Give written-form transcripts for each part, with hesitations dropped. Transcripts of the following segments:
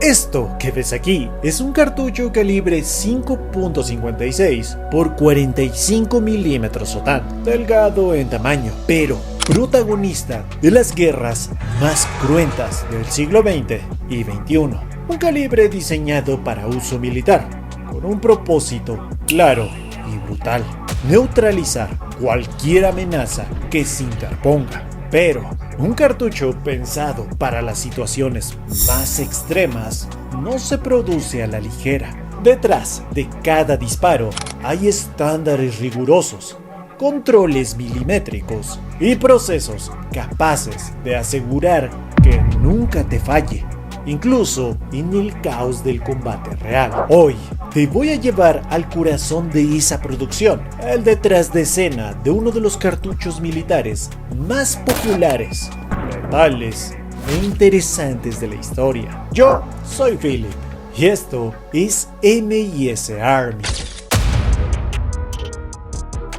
Esto que ves aquí es un cartucho calibre 5.56 por 45 milímetros OTAN, delgado en tamaño, pero protagonista de las guerras más cruentas del siglo XX y XXI. Un calibre diseñado para uso militar, con un propósito claro y brutal: neutralizar cualquier amenaza que se interponga. Pero un cartucho pensado para las situaciones más extremas no se produce a la ligera. Detrás de cada disparo hay estándares rigurosos, controles milimétricos y procesos capaces de asegurar que nunca te falle, incluso en el caos del combate real. Hoy te voy a llevar al corazón de esa producción, el detrás de escena de uno de los cartuchos militares más populares, letales e interesantes de la historia. Yo soy Philip y esto es MIS Army.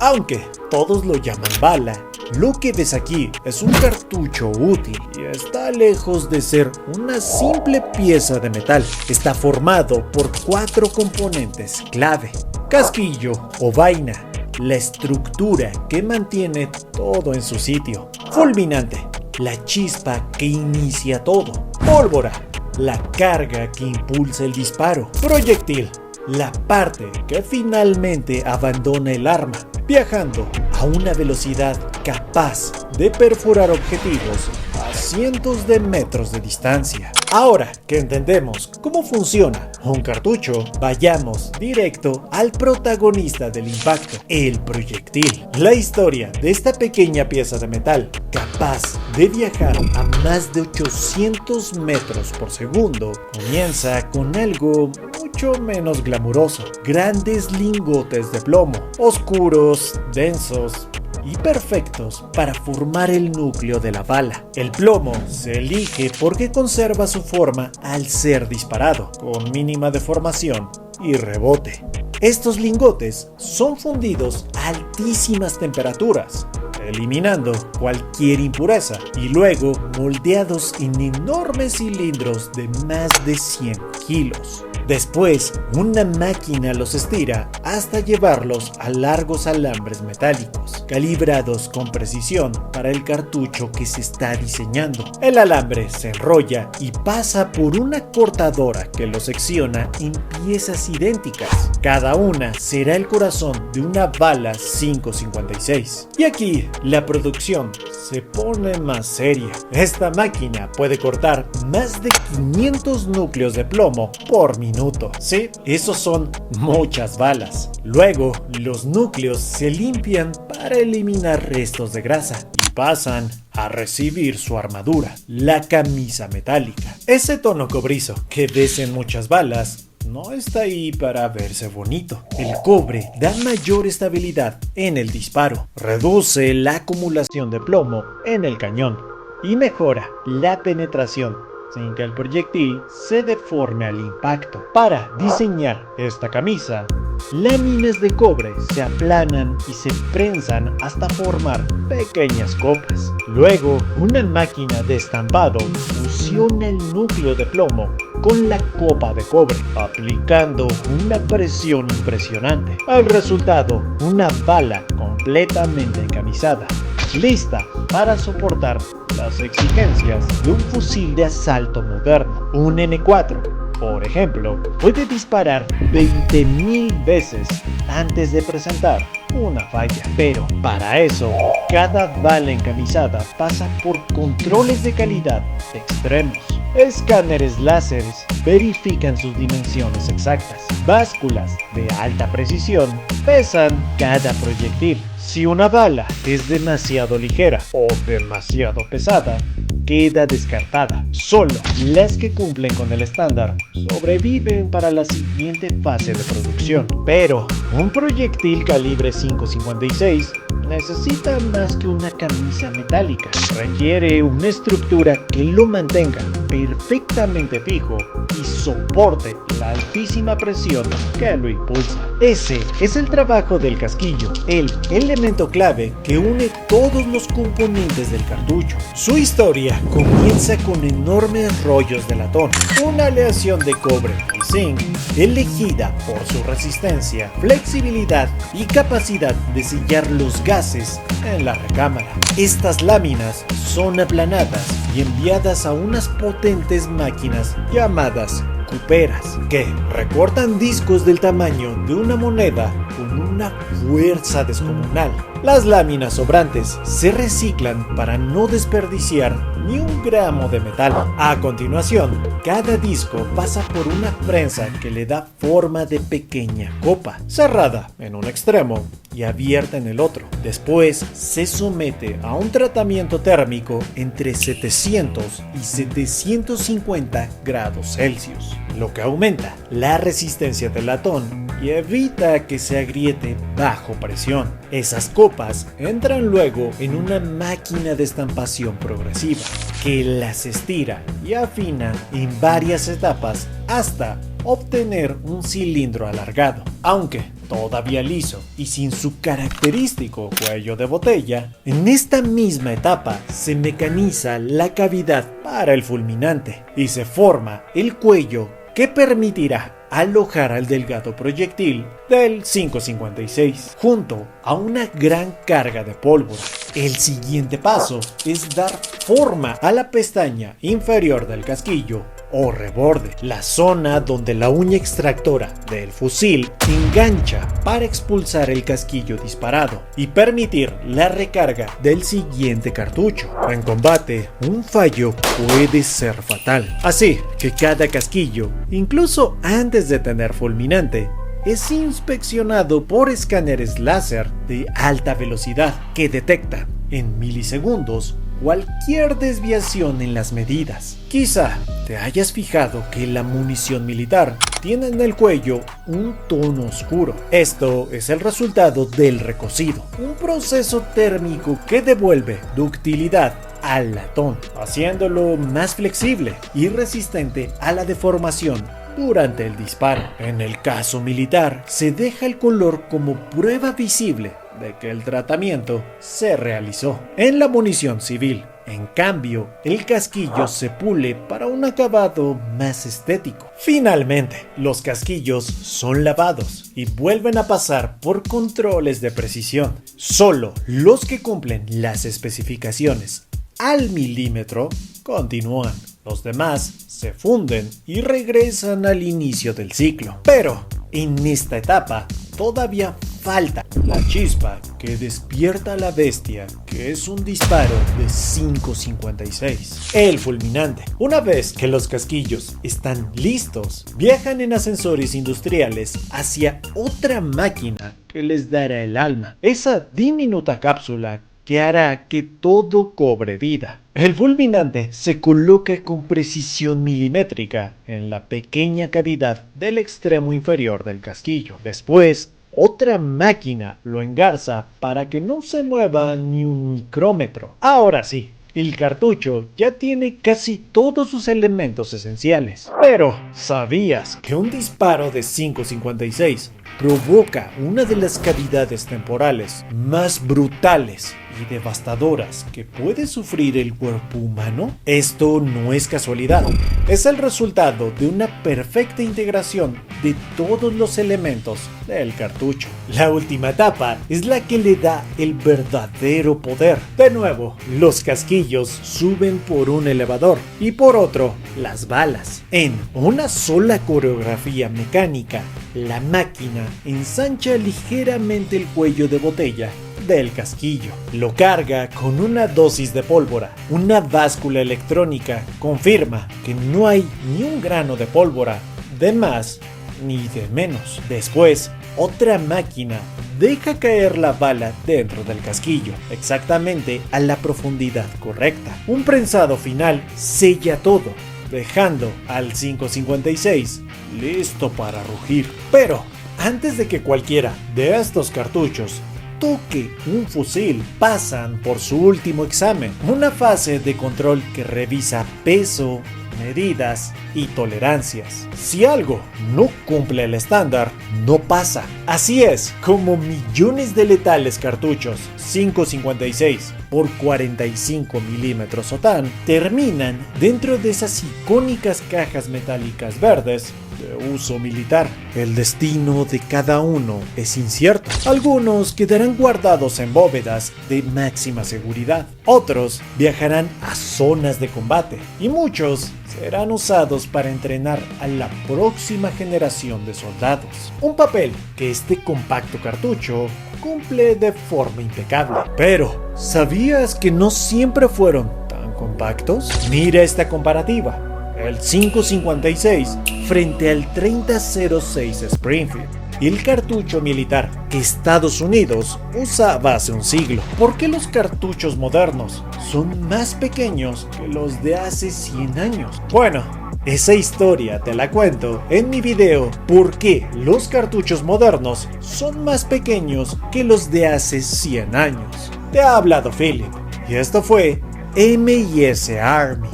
Aunque todos lo llaman bala, lo que ves aquí es un cartucho útil y está lejos de ser una simple pieza de metal. Está formado por 4 componentes clave: casquillo o vaina, la estructura que mantiene todo en su sitio; fulminante, la chispa que inicia todo; pólvora, la carga que impulsa el disparo; proyectil, la parte que finalmente abandona el arma, viajando a una velocidad capaz de perforar objetivos a cientos de metros de distancia. Ahora que entendemos cómo funciona un cartucho, vayamos directo al protagonista del impacto, el proyectil. La historia de esta pequeña pieza de metal, capaz de viajar a más de 800 metros por segundo, comienza con algo mucho menos glamuroso: grandes lingotes de plomo, oscuros, densos y perfectos para formar el núcleo de la bala. El plomo se elige porque conserva su forma al ser disparado, con mínima deformación y rebote. Estos lingotes son fundidos a altísimas temperaturas, eliminando cualquier impureza, y luego moldeados en enormes cilindros de más de 100 kilos. Después, una máquina los estira hasta llevarlos a largos alambres metálicos, calibrados con precisión para el cartucho que se está diseñando. El alambre se enrolla y pasa por una cortadora que lo secciona en piezas idénticas. Cada una será el corazón de una bala 5.56. Y aquí la producción se pone más seria. Esta máquina puede cortar más de 500 núcleos de plomo por minuto. Sí, esos son muchas balas. Luego, los núcleos se limpian para eliminar restos de grasa y pasan a recibir su armadura, la camisa metálica. Ese tono cobrizo que ves en muchas balas no está ahí para verse bonito. El cobre da mayor estabilidad en el disparo, reduce la acumulación de plomo en el cañón y mejora la penetración sin que el proyectil se deforme al impacto. Para diseñar esta camisa, láminas de cobre se aplanan y se prensan hasta formar pequeñas copas. Luego, una máquina de estampado fusiona el núcleo de plomo con la copa de cobre, aplicando una presión impresionante. El resultado, una bala completamente encamisada, lista para soportar las exigencias de un fusil de asalto moderno. Un N4, por ejemplo, puede disparar 20.000 veces antes de presentar una falla. Pero para eso, cada bala encamisada pasa por controles de calidad extremos. Escáneres láseres verifican sus dimensiones exactas. Básculas de alta precisión pesan cada proyectil. Si una bala es demasiado ligera o demasiado pesada, queda descartada. Solo las que cumplen con el estándar sobreviven para la siguiente fase de producción. Pero un proyectil calibre 5.56 necesita más que una camisa metálica. Requiere una estructura que lo mantenga perfectamente fijo y soporte la altísima presión que lo impulsa. Ese es el trabajo del casquillo, el elemento clave que une todos los componentes del cartucho. Su historia comienza con enormes rollos de latón, una aleación de cobre y zinc elegida por su resistencia, flexibilidad y capacidad de sellar los gases en la recámara. Estas láminas son aplanadas y enviadas a unas potentes máquinas llamadas cuperas, que recortan discos del tamaño de una moneda con una fuerza descomunal. Las láminas sobrantes se reciclan para no desperdiciar ni un gramo de metal. A continuación, cada disco pasa por una prensa que le da forma de pequeña copa, cerrada en un extremo y abierta en el otro. Después se somete a un tratamiento térmico entre 700 y 750 grados Celsius, lo que aumenta la resistencia del latón y evita que se agriete bajo presión. Esas copas entran luego en una máquina de estampación progresiva que las estira y afina en varias etapas hasta obtener un cilindro alargado. Aunque todavía liso y sin su característico cuello de botella, en esta misma etapa se mecaniza la cavidad para el fulminante y se forma el cuello que permitirá alojar al delgado proyectil del 556 junto a una gran carga de pólvora. El siguiente paso es dar forma a la pestaña inferior del casquillo o reborde, la zona donde la uña extractora del fusil engancha para expulsar el casquillo disparado y permitir la recarga del siguiente cartucho. En combate, un fallo puede ser fatal, así que cada casquillo, incluso antes de tener fulminante, es inspeccionado por escáneres láser de alta velocidad que detectan en milisegundos cualquier desviación en las medidas. Quizá te hayas fijado que la munición militar tiene en el cuello un tono oscuro. Esto es el resultado del recocido, un proceso térmico que devuelve ductilidad al latón, haciéndolo más flexible y resistente a la deformación durante el disparo. En el caso militar, se deja el color como prueba visible de que el tratamiento se realizó. En la munición civil, en cambio, el casquillo se pule para un acabado más estético. Finalmente, los casquillos son lavados y vuelven a pasar por controles de precisión. Solo los que cumplen las especificaciones al milímetro continúan. Los demás se funden y regresan al inicio del ciclo. Pero en esta etapa todavía falta la chispa que despierta a la bestia, que es un disparo de 5.56. El fulminante. Una vez que los casquillos están listos, viajan en ascensores industriales hacia otra máquina que les dará el alma. Esa diminuta cápsula que hará que todo cobre vida. El fulminante se coloca con precisión milimétrica en la pequeña cavidad del extremo inferior del casquillo. Después, otra máquina lo engarza para que no se mueva ni un micrómetro. Ahora sí, el cartucho ya tiene casi todos sus elementos esenciales. Pero, ¿sabías que un disparo de 5.56 provoca una de las cavidades temporales más brutales y devastadoras que puede sufrir el cuerpo humano? Esto no es casualidad, es el resultado de una perfecta integración de todos los elementos del cartucho. La última etapa es la que le da el verdadero poder. De nuevo, los casquillos suben por un elevador y por otro, las balas. En una sola coreografía mecánica, la máquina ensancha ligeramente el cuello de botella del casquillo. Lo carga con una dosis de pólvora. Una báscula electrónica confirma que no hay ni un grano de pólvora de más ni de menos. Después, otra máquina deja caer la bala dentro del casquillo, exactamente a la profundidad correcta. Un prensado final sella todo, dejando al 5.56 listo para rugir. Pero antes de que cualquiera de estos cartuchos toque un fusil, pasan por su último examen, una fase de control que revisa peso, medidas y tolerancias. Si algo no cumple el estándar, no pasa. Así es como millones de letales cartuchos 5.56 por 45 milímetros OTAN terminan dentro de esas icónicas cajas metálicas verdes de uso militar. El destino de cada uno es incierto. Algunos quedarán guardados en bóvedas de máxima seguridad, otros viajarán a zonas de combate y muchos serán usados para entrenar a la próxima generación de soldados. Un papel que este compacto cartucho cumple de forma impecable. Pero, ¿sabías que no siempre fueron tan compactos? Mira esta comparativa. El 5.56 frente al 30.06 Springfield y el cartucho militar que Estados Unidos usaba hace un siglo. ¿Por qué los cartuchos modernos son más pequeños que los de hace 100 años? Bueno, esa historia te la cuento en mi video ¿Por qué los cartuchos modernos son más pequeños que los de hace 100 años? Te ha hablado Philip y esto fue M&S Army.